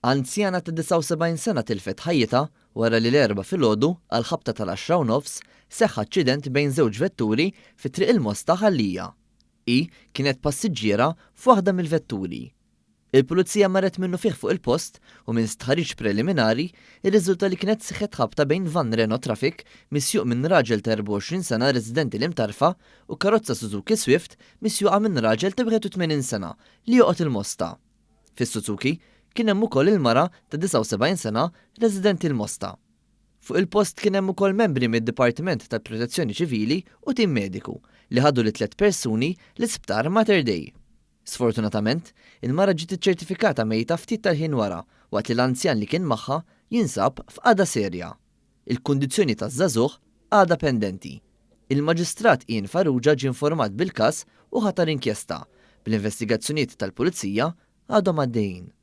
Anzjana ta' 79 sena tilfet ħajjita wara li l-erba' filgħodu għal ħabta tal-10:30 seħħ aċċident bejn żewġ vetturi fi triq il-Mosta Ħallija. Hi kienet passiġġiera f'waħda mill-vetturi. Il-pulizija marret minnu fih fuq il-post u minn stħarriġ preliminari irriżulta li kienet seħħet ħabta bejn van Renault Traffic misjuq minn raġel ta' 24 sena residenti l-Imtarfa u karozza Suzuki Swift misjuqa minn raġel ta' 81 sena li joqgħod il-Mosta. Fis-Suzuki kien hemm ukoll il-mara ta' 79 sena residenti l-Mosta. Fuq il-post kien hemm ukoll membri mid-Dipartiment tal-Protezzjoni Ċivili u tim mediku li ħadu li 3 persuni l-isptar Mater Dei. Sfortunatament, il-mara ġiet iċċertifikata mejta ftit tal-ħin wara waqt li l-anzjan li kien magħha jinsab f'qagħda serja. Il-kundizzjoni taż-żagħżugħ għadha pendenti. Il-Maġistrat Ian Farrugia ġie informat bil-każ u ħatar inkjesta bl-investigazzjonijiet tal-Pulizija għadhom għaddejjin.